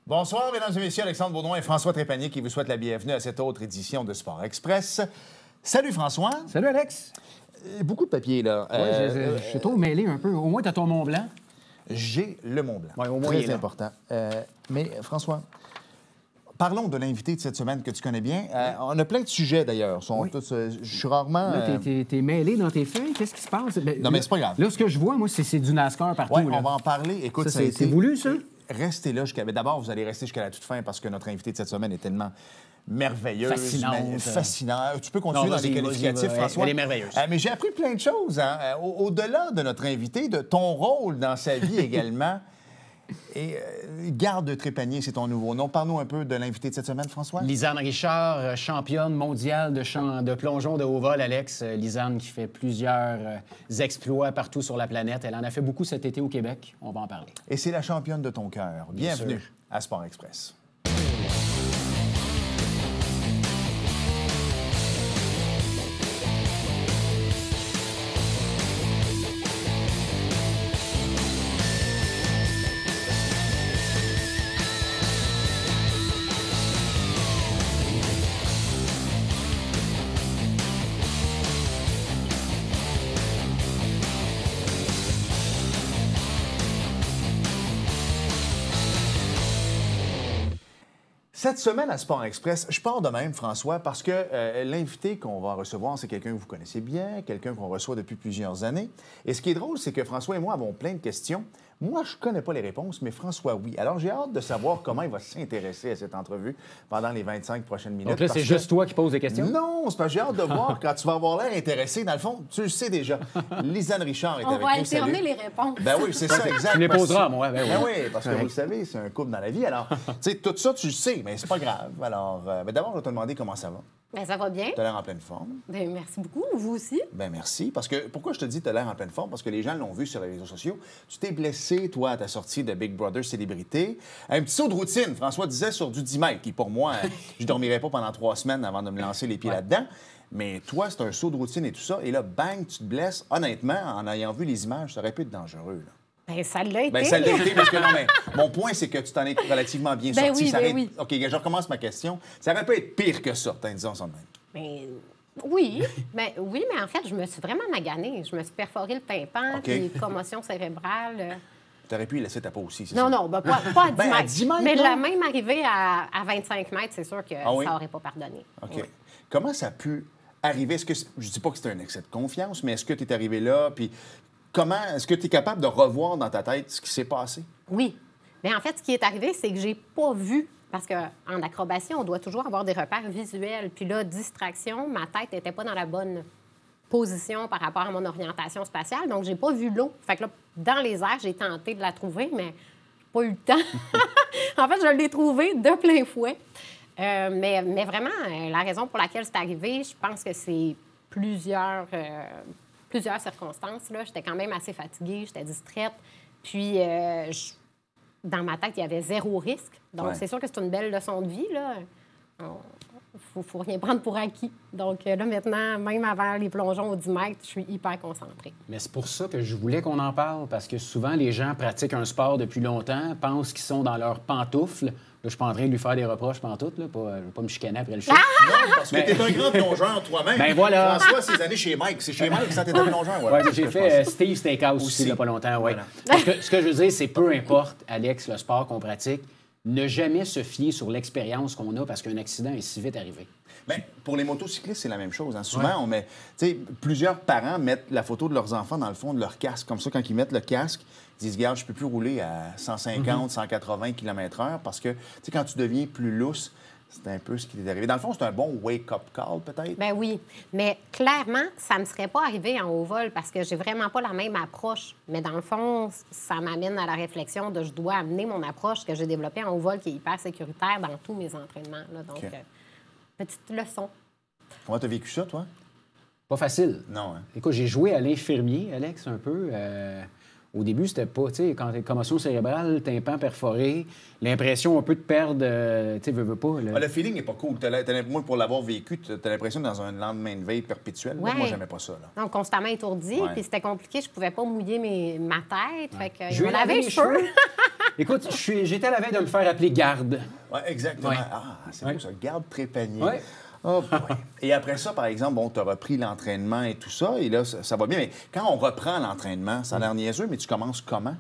Bonsoir, mesdames et messieurs. Alexandre Baudouin et François Trépanier qui vous souhaitent la bienvenue à cette autre édition de Sport Express. Salut, François. Salut, Alex. Beaucoup de papier, là. Oui, je suis trop mêlé un peu. Au moins, tu as ton Mont Blanc. J'ai le Mont Blanc. Oui, au moins, Très important. Mais, François, parlons de l'invité de cette semaine que tu connais bien. On a plein de sujets, d'ailleurs. Je suis rarement... Là, t'es mêlé dans tes feuilles. Qu'est-ce qui se passe? Non, mais c'est pas grave. Là, ce que je vois, moi, c'est du NASCAR partout. Oui, là. on va en parler. Écoute, c'est voulu, ça? Restez là jusqu'à... D'abord, vous allez rester jusqu'à la toute fin parce que notre invité de cette semaine est tellement merveilleuse. Fascinante. Tu peux continuer dans les qualificatifs, François? Elle est merveilleuse. Mais j'ai appris plein de choses. Hein? Au-delà de notre invité, de ton rôle dans sa vie également. Et Garde Trépanier, c'est ton nouveau nom. Parle-nous un peu de l'invité de cette semaine, François. Lisanne Richard, championne mondiale de plongeon de haut vol, Alex. Lisanne qui fait plusieurs exploits partout sur la planète. Elle en a fait beaucoup cet été au Québec. On va en parler. Et c'est la championne de ton cœur. Bienvenue à Sport Express. Cette semaine à Sport Express, je pars de même, François, parce que l'invité qu'on va recevoir, c'est quelqu'un que vous connaissez bien, quelqu'un qu'on reçoit depuis plusieurs années. Et ce qui est drôle, c'est que François et moi avons plein de questions. Moi, je ne connais pas les réponses, mais François, oui. Alors, j'ai hâte de savoir comment il va s'intéresser à cette entrevue pendant les 25 prochaines minutes. Donc là, c'est juste toi qui poses des questions? Non, c'est parce que j'ai hâte de voir quand tu vas avoir l'air intéressé. Dans le fond, tu le sais déjà. Lisanne Richard est avec nous. On va alterner les réponses. Ben oui, c'est ça, exact. Tu les poseras, moi. Ben oui, parce que vous le savez, c'est un couple dans la vie. Alors, tu sais, tout ça, tu le sais, mais c'est pas grave. Alors, d'abord, je vais te demander comment ça va. Bien, ça va bien. Tu as l'air en pleine forme. Bien, merci beaucoup. Vous aussi. Bien, merci. Parce que, pourquoi je te dis que tu as l'air en pleine forme? Parce que les gens l'ont vu sur les réseaux sociaux. Tu t'es blessé, toi, à ta sortie de Big Brother Célébrité. Un petit saut de routine, François disait, sur du 10 mètres, qui, pour moi, je dormirais pas pendant 3 semaines avant de me lancer les pieds là-dedans. Mais toi, c'est un saut de routine et tout ça. Et là, bang, tu te blesses. Honnêtement, en ayant vu les images, ça aurait pu être dangereux, là. Bien, ça l'a été. Bien, ça l'a été, parce que non, mais mon point, c'est que tu t'en es relativement bien sorti. Oui, oui. OK, je recommence ma question. Ça aurait pu être pire que ça, disons ça de même. Mais oui, mais en fait, je me suis vraiment maganée. Je me suis perforé le tympan, puis commotion cérébrale. Tu aurais pu y laisser ta peau aussi, c'est ça? Non, pas à 10 mètres. À 10 mètres, mais non? la même arrivée à 25 mètres, c'est sûr que ça n'aurait pas pardonné. OK. Oui. Comment ça a pu arriver? Je ne dis pas que c'était un excès de confiance, mais est-ce que tu es arrivé là? Puis est-ce que tu es capable de revoir dans ta tête ce qui s'est passé? Oui. Mais en fait, ce qui est arrivé, c'est que j'ai pas vu. Parce qu'en acrobatie, on doit toujours avoir des repères visuels. Puis là, distraction, ma tête n'était pas dans la bonne position par rapport à mon orientation spatiale. Donc, j'ai pas vu l'eau. Fait que là, dans les airs, j'ai tenté de la trouver, mais j'ai pas eu le temps. En fait, je l'ai trouvée de plein fouet. Mais vraiment, la raison pour laquelle c'est arrivé, je pense que c'est plusieurs circonstances. Là. J'étais quand même assez fatiguée, j'étais distraite. Puis, dans ma tête, il y avait 0 risque. Donc, c'est sûr que c'est une belle leçon de vie, là. Faut rien prendre pour acquis. Donc, là, maintenant, même avant les plongeons au 10 mètres, je suis hyper concentrée. Mais c'est pour ça que je voulais qu'on en parle, parce que souvent, les gens pratiquent un sport depuis longtemps, pensent qu'ils sont dans leurs pantoufles. Là, je suis pas en train de lui faire des reproches pantoufles, là. Je vais pas me chicaner après le show. Non, parce que t'es un grand plongeur toi-même. Ben voilà. François, ces années chez Mike. C'est chez Mike que ça t'es un plongeur. Voilà. Ouais, j'ai fait Steve Steakhouse aussi, il n'y a pas longtemps. Ouais. Voilà. Ce que je veux dire, c'est peu importe, Alex, le sport qu'on pratique, ne jamais se fier sur l'expérience qu'on a parce qu'un accident est si vite arrivé. Bien, pour les motocyclistes, c'est la même chose. Hein. Souvent, on met... Tu sais, plusieurs parents mettent la photo de leurs enfants dans le fond de leur casque. Comme ça, quand ils mettent le casque, ils disent, regarde, je peux plus rouler à 150, 180 km/h parce que, tu sais, quand tu deviens plus lousse, c'est un peu ce qui est arrivé. Dans le fond, c'est un bon wake-up call, peut-être? Bien oui. Mais clairement, ça ne me serait pas arrivé en haut vol parce que j'ai vraiment pas la même approche. Mais dans le fond, ça m'amène à la réflexion de je dois amener mon approche que j'ai développée en haut vol qui est hyper sécuritaire dans tous mes entraînements. Là. Donc, petite leçon. Comment tu as vécu ça, toi? Pas facile. Non, hein? Écoute, j'ai joué à l'infirmier, Alex, un peu. Au début, c'était pas, tu sais, quand t'es commotion cérébrale, tympan perforé, l'impression un peu de perdre, tu sais, veux pas. Le feeling n'est pas cool. Moi, pour l'avoir vécu, t'as l'impression d'être dans un lendemain de veille perpétuel. Ouais. Moi, j'aimais pas ça. Là. Donc, constamment étourdi, puis c'était compliqué. Je pouvais pas mouiller ma tête. Fait que je vais laver les cheveux. Écoute, j'étais à la veille de me faire appeler garde. Oui, exactement. Ouais. Ah, c'est Ouais. beau, ça. Garde Trépanier. Ouais. Oh, boy. Et après ça, par exemple, bon, tu as repris l'entraînement et tout ça, et là, ça va bien. Mais quand on reprend l'entraînement, ça a l'air niaiseux, mais tu commences comment?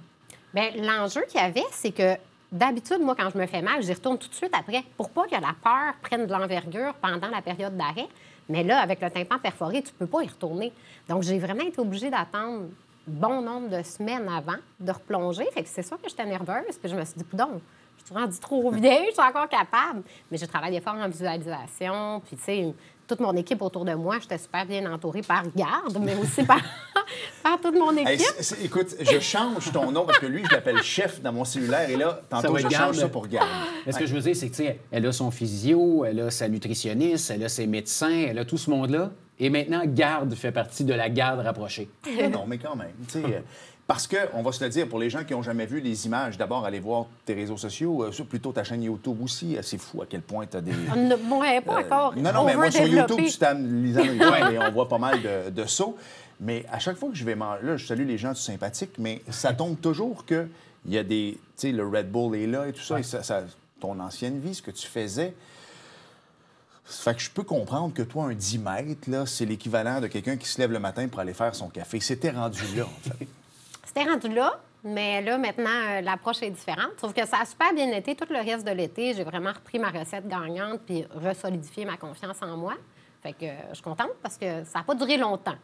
Bien, l'enjeu qu'il y avait, c'est que d'habitude, moi, quand je me fais mal, j'y retourne tout de suite après pour pas que la peur prenne de l'envergure pendant la période d'arrêt. Mais là, avec le tympan perforé, tu peux pas y retourner. Donc, j'ai vraiment été obligée d'attendre bon nombre de semaines avant de replonger. Fait que c'est sûr que j'étais nerveuse, puis je me suis dit, coudonc, je suis rendue trop vieille, je suis encore capable. Mais j'ai travaillé fort en visualisation, puis tu sais, toute mon équipe autour de moi, j'étais super bien entourée par garde, mais aussi par toute mon équipe. Hey, écoute, je change ton nom parce que lui, je l'appelle chef dans mon cellulaire et là, Ça tantôt, va je être change garde. ça pour garde. Mais ce que je veux dire, c'est que, tu sais, elle a son physio, elle a sa nutritionniste, elle a ses médecins, elle a tout ce monde-là. Et maintenant, garde fait partie de la garde rapprochée. Non, mais quand même. Tu sais, parce que, on va se le dire, pour les gens qui n'ont jamais vu les images, d'abord, allez voir tes réseaux sociaux, plutôt ta chaîne YouTube aussi. C'est fou à quel point tu as des... Moi, pas encore. Non, mais moi, sur overdéveloppé. YouTube, tu tapes Lisanne Rivière et on voit pas mal de sauts. Mais à chaque fois que je vais manger, là, je salue les gens du sympathique, mais ça tombe toujours que il y a des... Tu sais, le Red Bull est là et tout ça, et ton ancienne vie, ce que tu faisais... Fait que je peux comprendre que toi, un 10 mètres, là, c'est l'équivalent de quelqu'un qui se lève le matin pour aller faire son café. C'était rendu là, en fait. C'était rendu là, mais là, maintenant, l'approche est différente. Sauf que ça a super bien été. Tout le reste de l'été, j'ai vraiment repris ma recette gagnante puis resolidifié ma confiance en moi. Fait que je suis contente parce que ça n'a pas duré longtemps.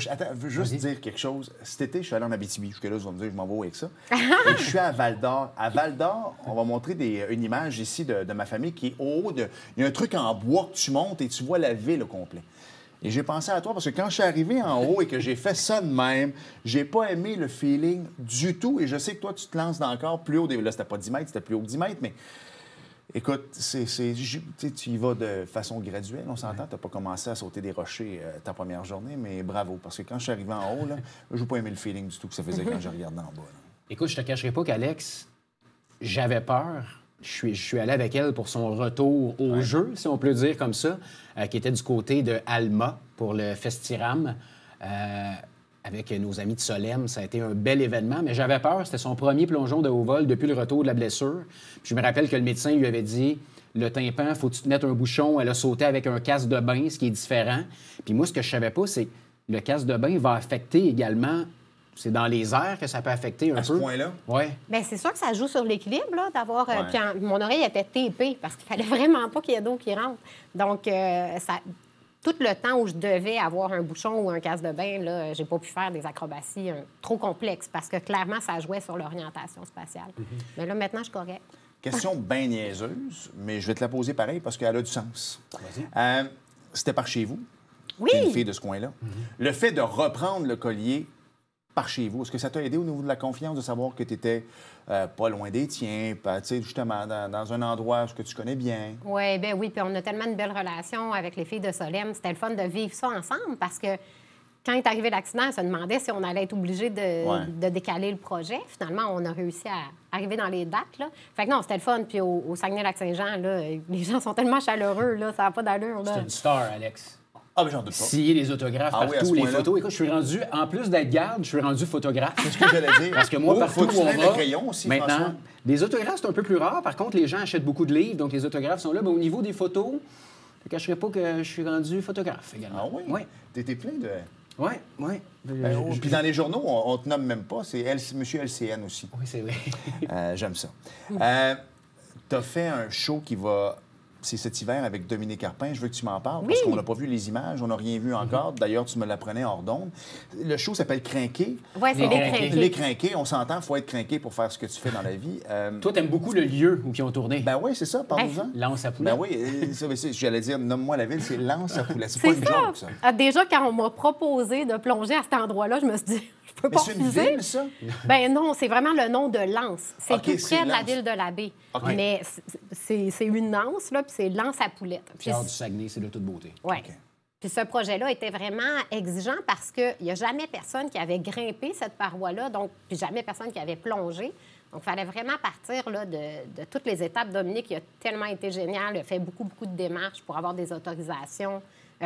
Attends, je veux juste dire quelque chose. Cet été, je suis allé en Abitibi. Jusque-là, je vais me dire, je m'en vais où avec ça. Et je suis à Val-d'Or. À Val-d'Or, on va montrer une image ici de ma famille qui est au haut de... Il y a un truc en bois que tu montes et tu vois la ville au complet. Et j'ai pensé à toi parce que quand je suis arrivé en haut et que j'ai fait ça de même, j'ai pas aimé le feeling du tout. Et je sais que toi, tu te lances d'encore plus haut. Là, c'était pas 10 mètres, c'était plus haut que 10 mètres, mais... Écoute, tu y vas de façon graduelle, on s'entend. Tu n'as pas commencé à sauter des rochers ta première journée, mais bravo. Parce que quand je suis arrivé en haut, je n'ai pas aimé le feeling du tout que ça faisait quand je regardais en bas. Là. Écoute, je te cacherai pas qu'Alex, j'avais peur. Je suis allé avec elle pour son retour au jeu, si on peut le dire comme ça, qui était du côté de Alma pour le Festiram. Avec nos amis de Solem, ça a été un bel événement, mais j'avais peur. C'était son premier plongeon de haut vol depuis le retour de la blessure. Puis je me rappelle que le médecin lui avait dit le tympan, faut que tu te mettes un bouchon. Elle a sauté avec un casque de bain, ce qui est différent. Puis moi, ce que je savais pas, c'est que le casque de bain va affecter également. C'est dans les airs que ça peut affecter un peu. À ce point-là? Oui. Bien, c'est sûr que ça joue sur l'équilibre, là, d'avoir... Ouais. puis mon oreille était tapée parce qu'il fallait vraiment pas qu'il y ait d'eau qui rentre. Donc, tout le temps où je devais avoir un bouchon ou un casque de bain, là, j'ai pas pu faire des acrobaties trop complexes parce que clairement, ça jouait sur l'orientation spatiale. Mais là, maintenant, je suis correcte. Question bien niaiseuse, mais je vais te la poser pareil parce qu'elle a du sens. C'était par chez vous? Oui! T'es une fille de ce coin-là. Le fait de reprendre le collier par chez vous, est-ce que ça t'a aidé au niveau de la confiance de savoir que tu étais pas loin des tiens, justement dans un endroit que tu connais bien? Oui, bien oui. Puis on a tellement une belle relation avec les filles de Solem. C'était le fun de vivre ça ensemble parce que quand est arrivé l'accident, elle se demandait si on allait être obligé de décaler le projet. Finalement, on a réussi à arriver dans les dates. Là. Fait que non, c'était le fun. Puis au Saguenay-Lac-Saint-Jean, là, les gens sont tellement chaleureux, là, ça n'a pas d'allure. Là. C'est une star, Alex. Ah, mais j'en doute pas. Signer les autographes Ah oui, à partout, ce les point-là? photos. Écoute, je suis rendu, en plus d'être garde, je suis rendu photographe. C'est ce que j'allais dire. Parce que moi, partout faut que où tu on prennes va, le crayon aussi, maintenant, François. les autographes, c'est un peu plus rare. Par contre, les gens achètent beaucoup de livres, donc les autographes sont là. Mais au niveau des photos, je ne cacherai pas que je suis rendu photographe également. Ah oui? Oui, T'étais plein de... oui, oui. Puis dans les journaux, on te nomme même pas. C'est Monsieur LCN aussi. Oui, c'est vrai. J'aime ça. Tu as fait un show qui va... C'est cet hiver avec Dominique Carpin. Je veux que tu m'en parles parce qu'on n'a pas vu les images, on n'a rien vu encore. D'ailleurs, tu me l'apprenais hors d'onde. Le show s'appelle Crinqué. Oui, c'est Les les crinqués. crinqués. Les Crinqués, on s'entend, il faut être crinqué pour faire ce que tu fais dans la vie. Toi, t'aimes beaucoup le lieu où ils ont tourné. Ben oui, c'est ça, parle-nous-en. Lance à poulet. Ben oui, j'allais dire, nomme-moi la ville, c'est Lance à poulet. C'est pas C'est une ça. joke, ça. Ah, déjà, quand on m'a proposé de plonger à cet endroit-là, je me suis dit, je peux Mais pas c'est une refuser. ville, ça? Ben non, c'est vraiment le nom de Lens. C'est OK, tout c'est près de la Lens. ville de la baie. OK. Mais c'est une anse, là, puis c'est Lens à poulette. Puis Pierre du Saguenay, c'est de toute beauté. ouais. OK. Puis ce projet-là était vraiment exigeant parce qu'il n'y a jamais personne qui avait grimpé cette paroi-là, donc puis jamais personne qui avait plongé. Donc, il fallait vraiment partir là, de toutes les étapes. Dominique, il a tellement été génial, il a fait beaucoup, beaucoup de démarches pour avoir des autorisations.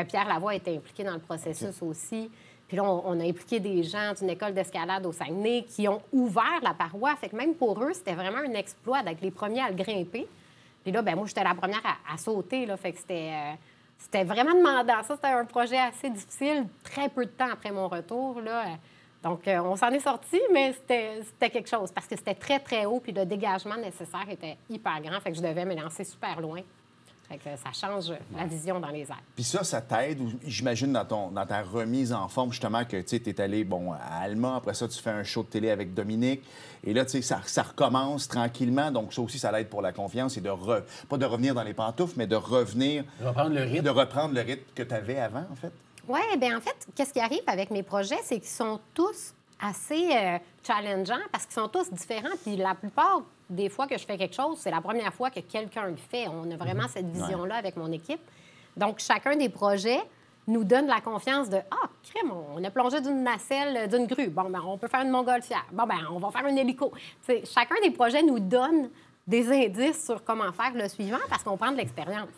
Pierre Lavoie était impliqué dans le processus aussi. Puis là, on a impliqué des gens d'une école d'escalade au Saguenay qui ont ouvert la paroi. Fait que même pour eux, c'était vraiment un exploit d'être les premiers à le grimper. Puis là, moi, j'étais la première à sauter. Là, fait que c'était vraiment demandant. Ça, c'était un projet assez difficile, très peu de temps après mon retour. Là. Donc, on s'en est sorti, mais c'était quelque chose parce que c'était très, très haut. Puis le dégagement nécessaire était hyper grand. Fait que je devais me lancer super loin. Fait que ça change la vision dans les airs. Puis ça t'aide, j'imagine, dans ta remise en forme, justement, que tu es allé à Alma. Après ça, tu fais un show de télé avec Dominique. Et là, tu sais, ça recommence tranquillement. Donc, ça aussi, ça l'aide pour la confiance et pas de revenir dans les pantoufles, mais de revenir... Reprendre le rythme. De reprendre le rythme que tu avais avant, en fait. Oui, bien en fait, qu'est-ce qui arrive avec mes projets, c'est qu'ils sont tous assez challengeants parce qu'ils sont tous différents. Puis la plupart des fois que je fais quelque chose, c'est la première fois que quelqu'un le fait. On a vraiment cette vision-là avec mon équipe. Donc, chacun des projets nous donne la confiance de « Ah, crème, on a plongé d'une nacelle, d'une grue. Bon, ben on peut faire une montgolfière. Bon, ben on va faire un hélico. » Chacun des projets nous donne des indices sur comment faire le suivant parce qu'on prend de l'expérience.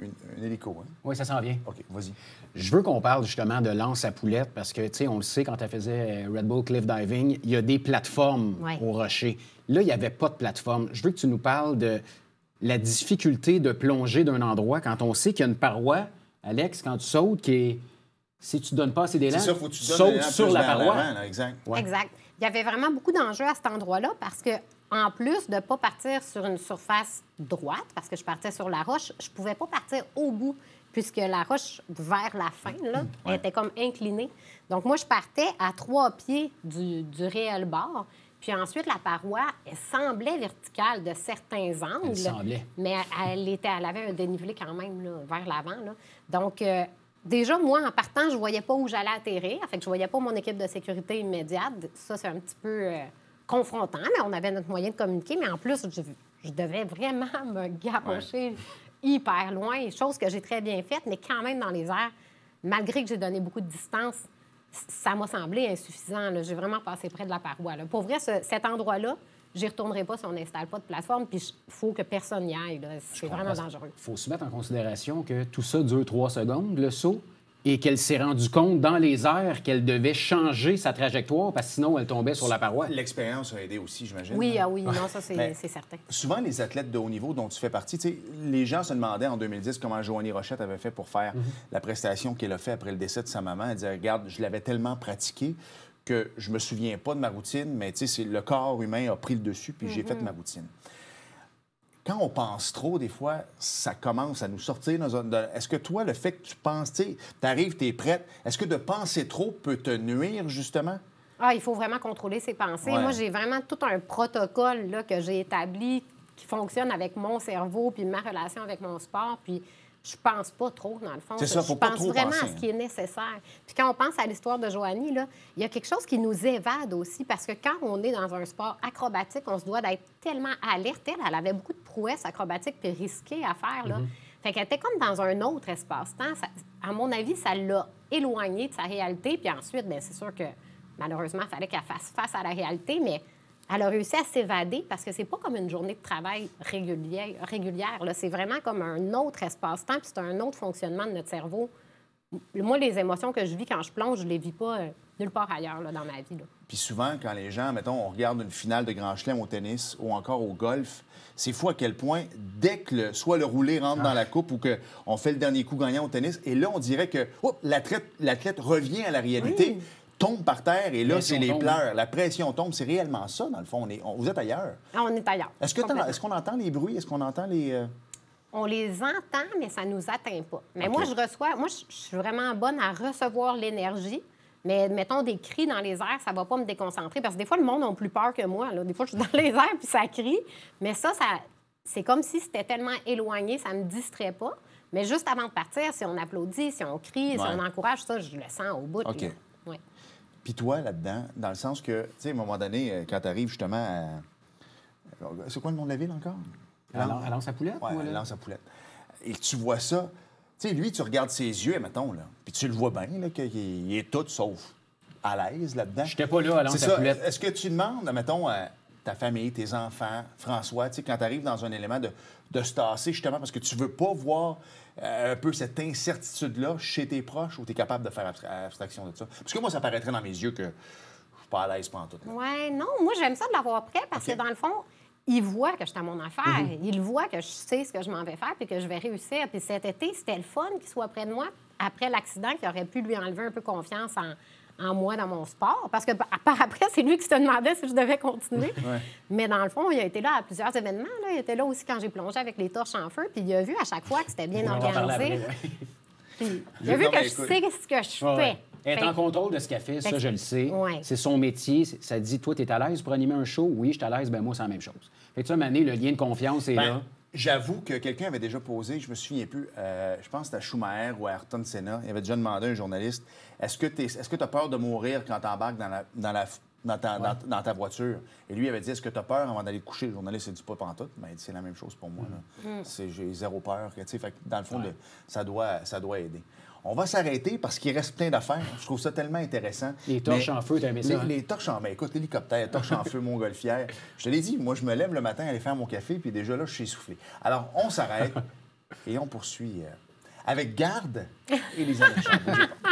Un hélico, hein? Oui, ça s'en vient. OK, vas-y. Je veux qu'on parle justement de lance à poulette parce que, tu sais, on le sait, quand tu faisais Red Bull Cliff Diving, il y a des plateformes au rocher. Là, il n'y avait pas de plateforme. Je veux que tu nous parles de la difficulté de plonger d'un endroit quand on sait qu'il y a une paroi, Alex, quand tu sautes, qui est... Si tu ne donnes pas assez d'élan, c'est ça, faut que tu sautes sur la paroi. Là, exact. Ouais. Exact. Il y avait vraiment beaucoup d'enjeux à cet endroit-là parce que, en plus de ne pas partir sur une surface droite, parce que je partais sur la roche, je ne pouvais pas partir au bout, puisque la roche, vers la fin, là, elle était comme inclinée. Donc, moi, je partais à 3 pieds du réel bord. Puis ensuite, la paroi, elle semblait verticale de certains angles. Elle semblait. Mais elle avait un dénivelé quand même là, vers l'avant. Là. Donc, déjà, moi, en partant, je ne voyais pas où j'allais atterrir. Fait que je ne voyais pas mon équipe de sécurité immédiate. Ça, c'est un petit peu confrontant, mais on avait notre moyen de communiquer. Mais en plus, je devais vraiment me garocher hyper loin, chose que j'ai très bien faite, mais quand même dans les airs, malgré que j'ai donné beaucoup de distance, ça m'a semblé insuffisant. Là. J'ai vraiment passé près de la paroi. Là. Pour vrai, cet endroit-là, j'y retournerai pas si on n'installe pas de plateforme, puis il faut que personne n'y aille. Là. C'est vraiment dangereux. Il faut se mettre en considération que tout ça dure 3 secondes, le saut, et qu'elle s'est rendue compte dans les airs qu'elle devait changer sa trajectoire parce que sinon, elle tombait sur la paroi. L'expérience a aidé aussi, j'imagine. Oui, oui, non, ça, c'est certain. Souvent, les athlètes de haut niveau dont tu fais partie, tu sais, les gens se demandaient en 2010 comment Joanie Rochette avait fait pour faire la prestation qu'elle a fait après le décès de sa maman. Elle disait, regarde, je l'avais tellement pratiqué que je me souviens pas de ma routine, mais tu sais, le corps humain a pris le dessus, puis j'ai fait ma routine. Quand on pense trop, des fois, ça commence à nous sortir. Est-ce que toi, le fait que tu penses, tu arrives, tu es prête, est-ce que de penser trop peut te nuire, justement? Ah, il faut vraiment contrôler ses pensées. Ouais. Moi, j'ai vraiment tout un protocole là, que j'ai établi qui fonctionne avec mon cerveau puis ma relation avec mon sport. Puis je pense pas trop, dans le fond. C'est ça, faut je pas pense trop vraiment penser, à ce qui est nécessaire. Puis quand on pense à l'histoire de Joanie, là, il y a quelque chose qui nous évade aussi, parce que quand on est dans un sport acrobatique, on se doit d'être tellement alerte. Elle avait beaucoup de prouesses acrobatiques puis risquées à faire, là. Fait qu'elle était comme dans un autre espace-temps. À mon avis, ça l'a éloignée de sa réalité. Puis ensuite, bien, c'est sûr que malheureusement, il fallait qu'elle fasse face à la réalité, mais elle a réussi à s'évader parce que c'est pas comme une journée de travail régulière. Là. C'est vraiment comme un autre espace-temps, puis c'est un autre fonctionnement de notre cerveau. Moi, les émotions que je vis quand je plonge, je les vis pas nulle part ailleurs là, dans ma vie. Là. Puis souvent, quand les gens, mettons, on regarde une finale de Grand Chelem au tennis ou encore au golf, c'est fou à quel point, dès que soit le roulé rentre dans la coupe ou qu'on fait le dernier coup gagnant au tennis, et là, on dirait que l'athlète revient à la réalité. Oui. Tombe par terre et là, c'est les pleurs. La pression tombe. C'est réellement ça, dans le fond. Vous êtes ailleurs. Ah, on est ailleurs. Est-ce qu'on entend les bruits? Est-ce qu'on entend les... On les entend, mais ça ne nous atteint pas. Mais moi, je suis vraiment bonne à recevoir l'énergie. Mais mettons des cris dans les airs, ça ne va pas me déconcentrer. Parce que des fois, le monde a plus peur que moi. Là. Des fois, je suis dans les airs puis ça crie. Mais ça c'est comme si c'était tellement éloigné, ça ne me distrait pas. Mais juste avant de partir, si on applaudit, si on crie, si on encourage, ça, je le sens au bout. OK. Ouais. Puis toi, là-dedans, dans le sens que, tu sais, à un moment donné, quand tu arrives justement à... C'est quoi le nom de la ville encore? À Lance à poulette? Oui, à Lance à poulette. Et tu vois ça, tu sais, lui, tu regardes ses yeux, mettons, là, puis tu le vois bien, là, qu'il est tout sauf à l'aise là-dedans. J'étais pas là à Lance à poulette. Est-ce que tu demandes, mettons, ta famille, tes enfants, François, tu sais, quand tu arrives dans un élément de se tasser, justement, parce que tu veux pas voir un peu cette incertitude-là chez tes proches où tu es capable de faire abstraction de ça. Parce que moi, ça paraîtrait dans mes yeux que je suis pas à l'aise pantoute. Oui, non, moi, j'aime ça de l'avoir prêt parce que, dans le fond, il voit que je suis à mon affaire. Il voit que je sais ce que je m'en vais faire puis que je vais réussir. Puis cet été, c'était le fun qu'il soit près de moi après l'accident qui aurait pu lui enlever un peu confiance en moi dans mon sport. Parce que par après, c'est lui qui se demandait si je devais continuer. Mais dans le fond, il a été là à plusieurs événements. Là. Il était là aussi quand j'ai plongé avec les torches en feu. Puis il a vu à chaque fois que c'était bien organisé. Puis, il a vu que je sais ce que je fais. Elle est en contrôle de ce qu'elle fait, ça, je le sais. Ouais. C'est son métier. Ça dit, toi, tu es à l'aise pour animer un show? Oui, je suis à l'aise. Ben moi, c'est la même chose. Fait que ça, Mané, le lien de confiance est là. J'avoue que quelqu'un avait déjà posé, je me souviens plus, je pense que c'était à Schumacher ou à Ayrton Senna, il avait déjà demandé à un journaliste, est-ce que tu as peur de mourir quand tu embarques dans ta voiture? Et lui, il avait dit, est-ce que tu as peur avant d'aller te coucher? Le journaliste, il dit pas pantoute. Ben, il dit, c'est la même chose pour moi. J'ai zéro peur. Fait que, dans le fond, ça doit aider. On va s'arrêter parce qu'il reste plein d'affaires. Je trouve ça tellement intéressant. Les torches en feu, t'as aimé ça? Les torches en feu. Écoute, l'hélicoptère, torches en feu, montgolfière. Je te l'ai dit, moi, je me lève le matin, aller faire mon café, puis déjà là, je suis essoufflé. Alors, on s'arrête et on poursuit avec Garde et les Alexandres. Bougez pas.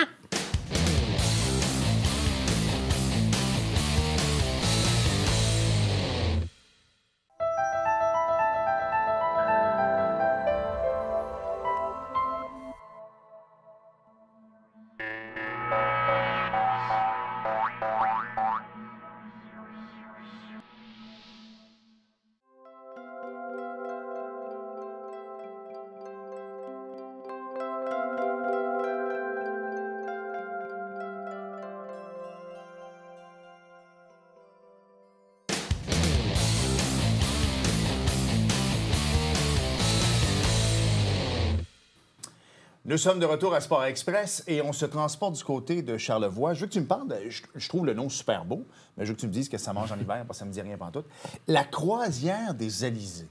Nous sommes de retour à Sport Express et on se transporte du côté de Charlevoix. Je veux que tu me parles, je trouve le nom super beau, mais je veux que tu me dises que ça mange en hiver, parce que ça me dit rien pantoute. La croisière des Alizés.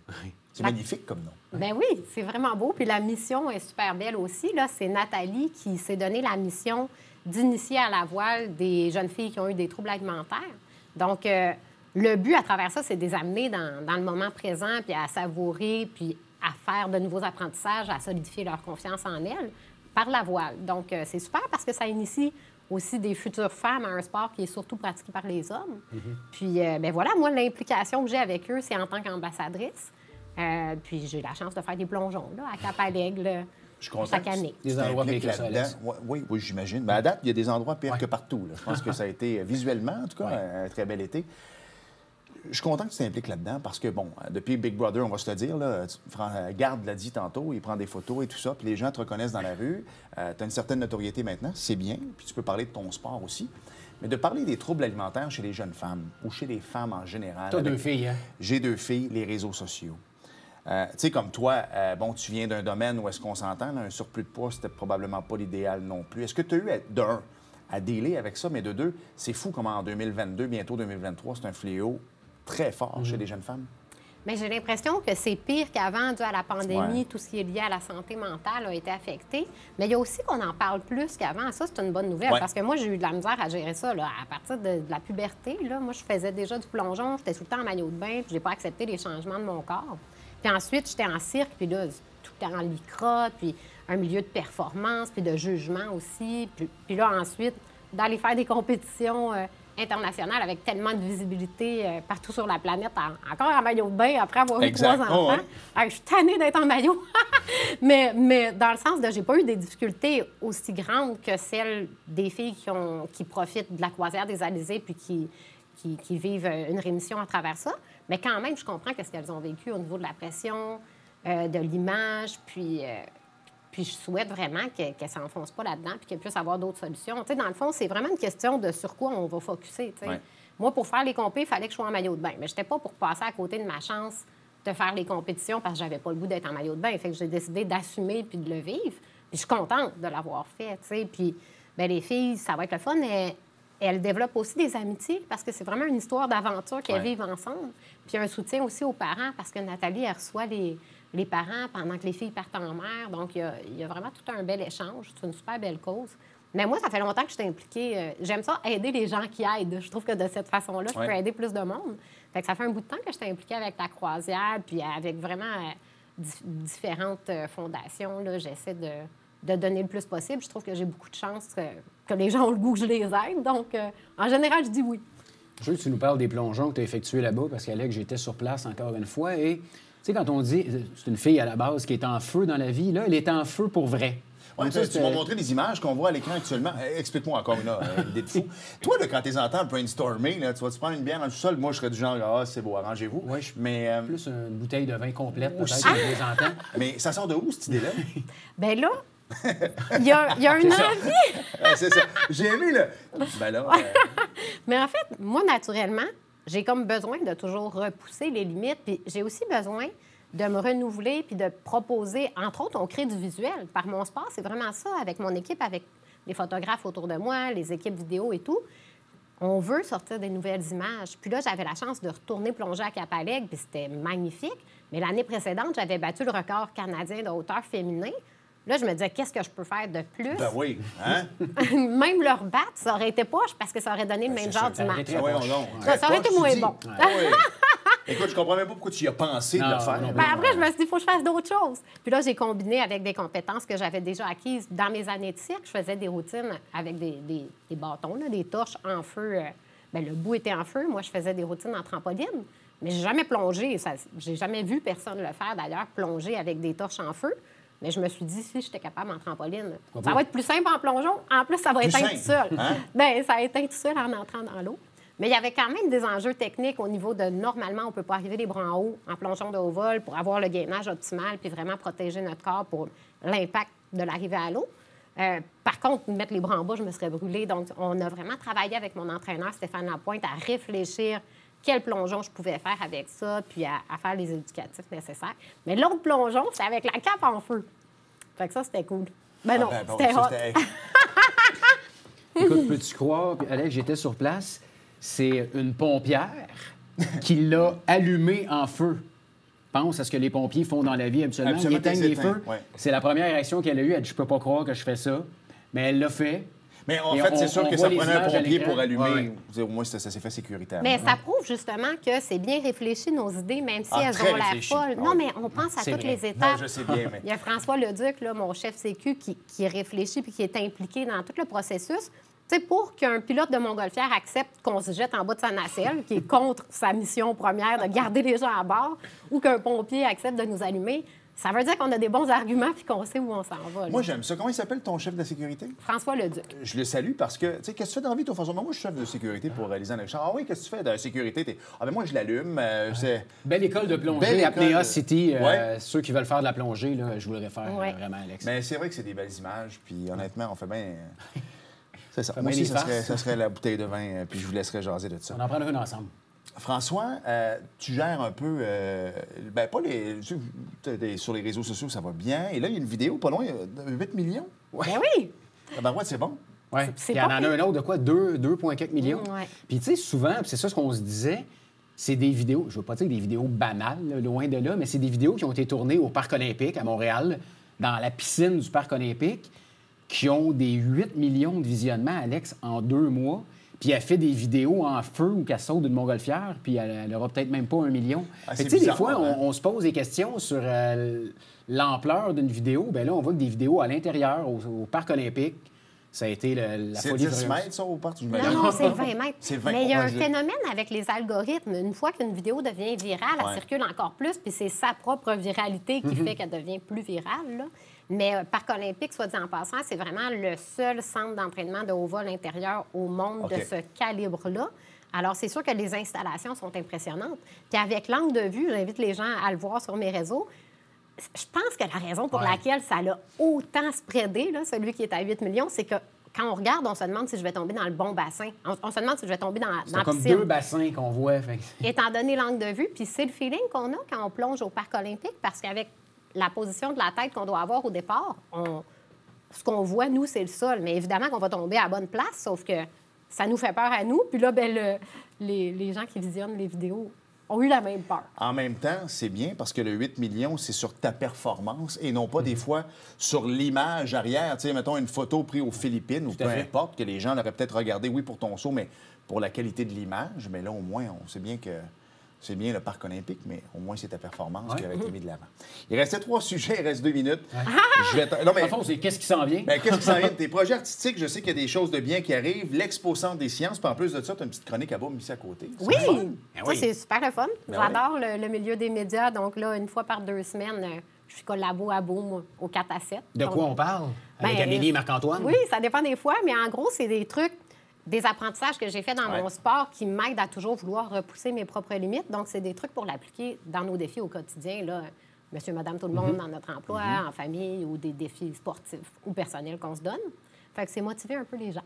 C'est magnifique comme nom. Ben oui, c'est vraiment beau. Puis la mission est super belle aussi. Là, c'est Nathalie qui s'est donné la mission d'initier à la voile des jeunes filles qui ont eu des troubles alimentaires. Donc, le but à travers ça, c'est de les amener dans le moment présent, puis à savourer, puis à faire de nouveaux apprentissages, à solidifier leur confiance en elles par la voile. Donc, c'est super parce que ça initie aussi des futures femmes à un sport qui est surtout pratiqué par les hommes. Puis, ben voilà, moi, l'implication que j'ai avec eux, c'est en tant qu'ambassadrice. Puis, j'ai la chance de faire des plongeons là, à Cap-à-l'Aigle chaque année. Des endroits pires que ça, Alex. Oui, j'imagine. Mais à date, il y a des endroits pires que partout. Là. Je pense que ça a été, visuellement, en tout cas, un très bel été. Je suis content que tu t'impliques là-dedans parce que, bon, depuis Big Brother, on va se le dire, là, Garde l'a dit tantôt, il prend des photos et tout ça, puis les gens te reconnaissent dans la rue. Tu as une certaine notoriété maintenant, c'est bien, puis tu peux parler de ton sport aussi. Mais de parler des troubles alimentaires chez les jeunes femmes ou chez les femmes en général. Tu as 2 filles, hein? J'ai 2 filles, les réseaux sociaux. Tu sais, comme toi, bon, tu viens d'un domaine où est-ce qu'on s'entend, là, un surplus de poids, c'était probablement pas l'idéal non plus. Est-ce que tu as eu, d'un, à dealer avec ça, mais de 2, c'est fou comment en 2022, bientôt 2023, c'est un fléau très fort chez les jeunes femmes? Mais j'ai l'impression que c'est pire qu'avant, dû à la pandémie. Tout ce qui est lié à la santé mentale a été affecté. Mais il y a aussi qu'on en parle plus qu'avant. Ça, c'est une bonne nouvelle parce que moi, j'ai eu de la misère à gérer ça là, à partir de la puberté. Là. Moi, je faisais déjà du plongeon, j'étais tout le temps en maillot de bain, puis j'ai pas accepté les changements de mon corps. Puis ensuite, j'étais en cirque, puis là, tout le temps en lycra, puis un milieu de performance, puis de jugement aussi. Puis là, ensuite, d'aller faire des compétitions internationales avec tellement de visibilité partout sur la planète, encore en maillot de bain, après avoir eu 3 enfants. Je suis tannée d'être en maillot. mais dans le sens de, j'ai pas eu des difficultés aussi grandes que celles des filles qui profitent de la croisière des Alizés puis qui vivent une rémission à travers ça. Mais quand même, je comprends qu'est-ce qu'elles ont vécu au niveau de la pression, de l'image, puis je souhaite vraiment qu'elle ne s'enfonce pas là-dedans puis qu'elle puisse avoir d'autres solutions. Tu sais, dans le fond, c'est vraiment une question de sur quoi on va focusser. Tu sais. Moi, pour faire les compés, il fallait que je sois en maillot de bain. Mais je n'étais pas pour passer à côté de ma chance de faire les compétitions parce que j'avais pas le goût d'être en maillot de bain. Fait que j'ai décidé d'assumer puis de le vivre. Puis je suis contente de l'avoir fait. Tu sais. Puis bien, les filles, ça va être le fun. Elles développent aussi des amitiés parce que c'est vraiment une histoire d'aventure qu'elles vivent ensemble. Puis un soutien aussi aux parents parce que Nathalie, elle reçoit les parents pendant que les filles partent en mer. Donc, il y a vraiment tout un bel échange. C'est une super belle cause. Mais moi, ça fait longtemps que je suis impliquée. J'aime ça, aider les gens qui aident. Je trouve que de cette façon-là, je peux aider plus de monde. Fait que ça fait un bout de temps que j'étais impliquée avec la croisière, puis avec vraiment différentes fondations. Là, j'essaie de donner le plus possible. Je trouve que j'ai beaucoup de chance que les gens ont le goût que je les aide. Donc, en général, je dis oui. Je veux que tu nous parles des plongeons que tu as effectués là-bas, parce qu'Alex, j'étais sur place encore une fois. Et, tu sais, quand on dit, c'est une fille à la base qui est en feu dans la vie, là, elle est en feu pour vrai. Ouais, tu m'as montré des images qu'on voit à l'écran actuellement. Explique-moi encore une idée de fou. Toi, là, quand tu entends brainstorming, là, tu vas te prendre une bière dans le sous-sol. Moi, je serais du genre, ah, c'est beau, arrangez-vous. Oui, je mais plus une bouteille de vin complète, peut-être, aussi. que je les entends. Mais ça sort de où, cette idée-là? Bien là, il y a une envie. C'est ça. J'ai aimé, là. Ben là... Mais en fait, moi, naturellement, j'ai comme besoin de toujours repousser les limites. Puis j'ai aussi besoin de me renouveler puis de proposer. Entre autres, on crée du visuel. Par mon sport, c'est vraiment ça, avec mon équipe, avec les photographes autour de moi, les équipes vidéo et tout. On veut sortir des nouvelles images. Puis là, j'avais la chance de retourner plonger à Cap-Alègre, puis c'était magnifique. Mais l'année précédente, j'avais battu le record canadien de hauteur féminin. Là, je me disais, qu'est-ce que je peux faire de plus? Ben oui, hein? Même leur battre, ça aurait été poche parce que ça aurait donné le même genre d'image. Ça aurait été moins bon. Oui. Écoute, je comprends même pas pourquoi tu y as pensé de le faire. Ben après, je me suis dit, il faut que je fasse d'autres choses. Puis là, j'ai combiné avec des compétences que j'avais déjà acquises dans mes années de cirque. Je faisais des routines avec des bâtons, là, des torches en feu. Bien, le bout était en feu. Moi, je faisais des routines en trampoline. Mais j'ai jamais plongé. J'ai jamais vu personne le faire, d'ailleurs, plonger avec des torches en feu. Mais je me suis dit, si j'étais capable en trampoline, ça va être plus simple en plongeon. En plus, ça va éteindre tout seul. Hein? Bien, ça éteint tout seul en entrant dans l'eau. Mais il y avait quand même des enjeux techniques au niveau de, normalement, on ne peut pas arriver les bras en haut en plongeon de haut vol pour avoir le gainage optimal puis vraiment protéger notre corps pour l'impact de l'arrivée à l'eau. Par contre, mettre les bras en bas, je me serais brûlée. Donc, on a vraiment travaillé avec mon entraîneur, Stéphane Lapointe, à réfléchir quel plongeon je pouvais faire avec ça, puis à faire les éducatifs nécessaires. Mais l'autre plongeon, c'est avec la cape en feu. Fait que ça, c'était cool. Ben non, c'était hot. Écoute, peux-tu croire, Alex, j'étais sur place, c'est une pompière qui l'a allumé en feu. Pense à ce que les pompiers font dans la vie habituellement. Ils éteignent les feux. Ouais. C'est la première réaction qu'elle a eue. Elle dit, je peux pas croire que je fais ça. Mais elle l'a fait. Mais en fait, c'est sûr que ça prenait un pompier pour allumer. Ouais. Au moins, ça s'est fait sécuritairement. Mais ça prouve justement que c'est bien réfléchi, nos idées, même si elles ont l'air folles. Non, mais on pense à toutes les étapes. Non, je sais bien, mais... Il y a François Leduc, là, mon chef sécu, qui réfléchit puis qui est impliqué dans tout le processus. Tu sais, pour qu'un pilote de montgolfière accepte qu'on se jette en bas de sa nacelle, qui est contre sa mission première de garder les gens à bord, ou qu'un pompier accepte de nous allumer, ça veut dire qu'on a des bons arguments puis qu'on sait où on s'en va. Là. Moi, j'aime ça. Comment il s'appelle, ton chef de sécurité? François Leduc. Je le salue parce que, tu sais, qu'est-ce que tu fais dans la vie, toi, François? Moi, je suis chef de sécurité pour réaliser un échange. Ah oui, qu'est-ce que tu fais de la sécurité? Ah ben moi, je l'allume. Belle école de plongée, Apnea City. Ceux qui veulent faire de la plongée, là, je vous le réfère vraiment, Alex. Mais c'est vrai que c'est des belles images, puis honnêtement, on fait bien... C'est ça. Moi aussi, ça serait la bouteille de vin, puis je vous laisserai jaser de ça. On en prendra une ensemble. François, tu gères un peu, pas les... Sur les réseaux sociaux, ça va bien. Et là, il y a une vidéo, pas loin, de 8 millions. Ouais. Ben oui! Ah ben ouais, c'est bon. Oui. Il y en a un autre de quoi? 2,4 millions. Ouais. Puis tu sais, souvent, c'est ça ce qu'on se disait, c'est des vidéos, je ne veux pas dire des vidéos banales, là, loin de là, mais c'est des vidéos qui ont été tournées au Parc olympique à Montréal, dans la piscine du Parc olympique, qui ont des 8 millions de visionnements, Alex, en 2 mois. Puis elle fait des vidéos en feu ou qu'elle saute d'une montgolfière, puis elle n'aura peut-être même pas 1 million. Tu sais, des fois, on se pose des questions sur l'ampleur d'une vidéo. Bien là, on voit que des vidéos à l'intérieur, au Parc olympique, ça a été la folie. C'est 10 mètres, ça, au parc? Non, c'est 20 mètres. C'est 20. Mais il y a un phénomène avec les algorithmes. Une fois qu'une vidéo devient virale, elle circule encore plus, puis c'est sa propre viralité qui fait qu'elle devient plus virale, là. Mais Parc olympique, soit dit en passant, c'est vraiment le seul centre d'entraînement de haut vol intérieur au monde de ce calibre-là. Alors, c'est sûr que les installations sont impressionnantes. Puis avec l'angle de vue, j'invite les gens à le voir sur mes réseaux. Je pense que la raison pour laquelle ça l'a autant spreadé, là, celui qui est à 8 millions, c'est que quand on regarde, on se demande si je vais tomber dans le bon bassin. On se demande si je vais tomber dans la piscine. C'est comme 2 bassins qu'on voit. Fait. Étant donné l'angle de vue, puis c'est le feeling qu'on a quand on plonge au Parc olympique, parce qu'avec la position de la tête qu'on doit avoir au départ, ce qu'on voit, nous, c'est le sol. Mais évidemment qu'on va tomber à la bonne place, sauf que ça nous fait peur à nous. Puis là, ben, les gens qui visionnent les vidéos ont eu la même peur. En même temps, c'est bien parce que le 8 millions, c'est sur ta performance et non pas des fois sur l'image arrière. Tu sais, mettons une photo prise aux Philippines ou peu importe, que les gens l'auraient peut-être regardé, oui, pour ton saut, mais pour la qualité de l'image. Mais là, au moins, on sait bien que C'est bien le parc olympique, mais au moins, c'est ta performance qui aurait été mise de l'avant. Il restait 3 sujets, il reste 2 minutes. Je vais non, mais... En fond, c'est qu'est-ce qui s'en vient? Ben, qu'est-ce qui s'en vient? Tes projets artistiques, je sais qu'il y a des choses de bien qui arrivent. L'Expo Centre des sciences, puis en plus de ça, tu as une petite chronique à boum ici à côté. Oui! Ben Ça, oui. c'est super le fun. Ben J'adore le milieu des médias. Donc là, une fois par 2 semaines, je suis collabo à Boom au 4 à 7. De Donc, quoi on parle? Avec ben, Amélie et Marc-Antoine? Oui, ça dépend des fois, mais en gros, c'est des trucs, des apprentissages que j'ai fait dans mon sport qui m'aident à toujours vouloir repousser mes propres limites. Donc, c'est des trucs pour l'appliquer dans nos défis au quotidien, là, monsieur, madame, tout le monde, dans notre emploi, en famille, ou des défis sportifs ou personnels qu'on se donne. Fait que c'est motiver un peu les gens.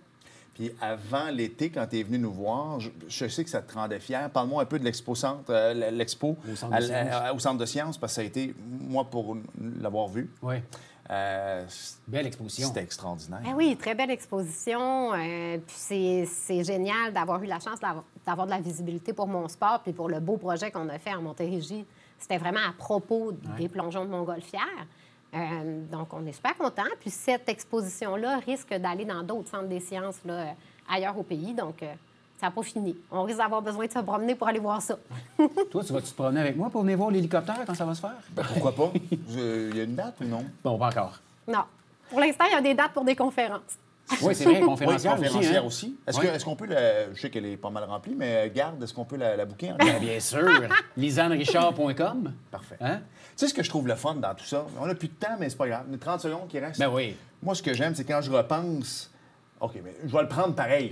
Puis avant l'été, quand tu es venu nous voir, je sais que ça te rendait fier. Parle-moi un peu de l'Expo Centre, l'Expo Au Centre de sciences. au Centre de sciences, parce que ça a été, moi, pour l'avoir vu, Oui. Belle exposition. c'était extraordinaire. Ah oui, très belle exposition. Puis c'est génial d'avoir eu la chance d'avoir de la visibilité pour mon sport puis pour le beau projet qu'on a fait en Montérégie. C'était vraiment à propos des plongeons de Montgolfière. Donc, on est super contents. Puis cette exposition-là risque d'aller dans d'autres centres des sciences là, ailleurs au pays. Donc, ça n'a pas fini. On risque d'avoir besoin de se promener pour aller voir ça. Toi, tu vas-tu te promener avec moi pour venir voir l'hélicoptère quand ça va se faire? Ben, pourquoi pas? Il y a une date ou non? Bon, pas encore. Non. Pour l'instant, il y a des dates pour des conférences. Oui, c'est vrai, Oui, conférencière conférencière aussi. aussi. Oui. Est-ce qu'on peut je sais qu'elle est pas mal remplie, mais garde, est-ce qu'on peut la booker? Hein? Bien sûr. lisanerichard.com. Parfait. Hein? Tu sais ce que je trouve le fun dans tout ça? On n'a plus de temps, mais c'est pas grave. Les 30 secondes qui restent. Ben oui. Moi, ce que j'aime, c'est quand je repense... OK, mais je vais le prendre pareil.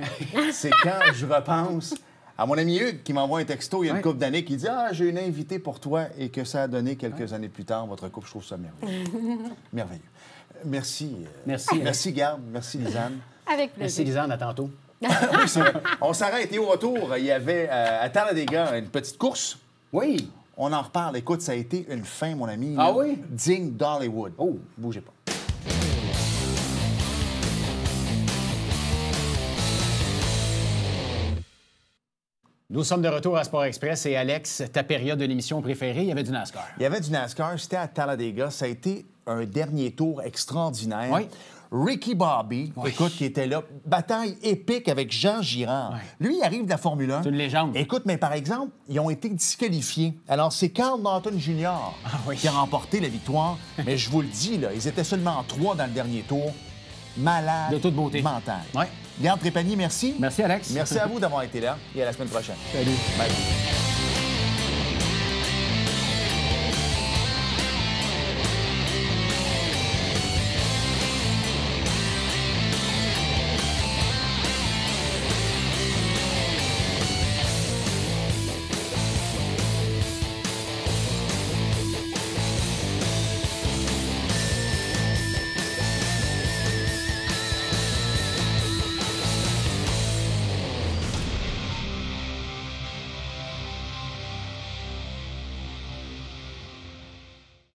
C'est quand je repense à mon ami Hugues qui m'envoie un texto il y a une couple d'années qui dit « Ah, j'ai une invitée pour toi » et que ça a donné quelques années plus tard votre couple. Je trouve ça merveilleux. Merveilleux. Merci. Merci. Merci, Garde. Merci, Lisanne. Avec Merci, plaisir. Lisanne. À tantôt. Oui, c'est vrai. On s'arrête et au retour, il y avait à Talladega une petite course. Oui. On en reparle. Écoute, ça a été une fin, mon ami. Ah là, oui? digne d'Hollywood. Oh, bougez pas. Nous sommes de retour à Sport Express et Alex, ta période de l'émission préférée, il y avait du NASCAR. Il y avait du NASCAR, c'était à Talladega. Ça a été un dernier tour extraordinaire. Oui. Ricky Bobby, écoute, qui était là. Bataille épique avec Jean Girard. Oui. Lui, il arrive de la Formule 1. C'est une légende. Écoute, mais par exemple, ils ont été disqualifiés. Alors, c'est Carl Norton Jr. oui. qui a remporté la victoire. Mais je vous le dis, là, ils étaient seulement 3 dans le dernier tour. Malade De toute beauté. mental. Oui. Garde Trépanier, merci. Merci, Alex. Merci à vous d'avoir été là et à la semaine prochaine. Salut. Bye.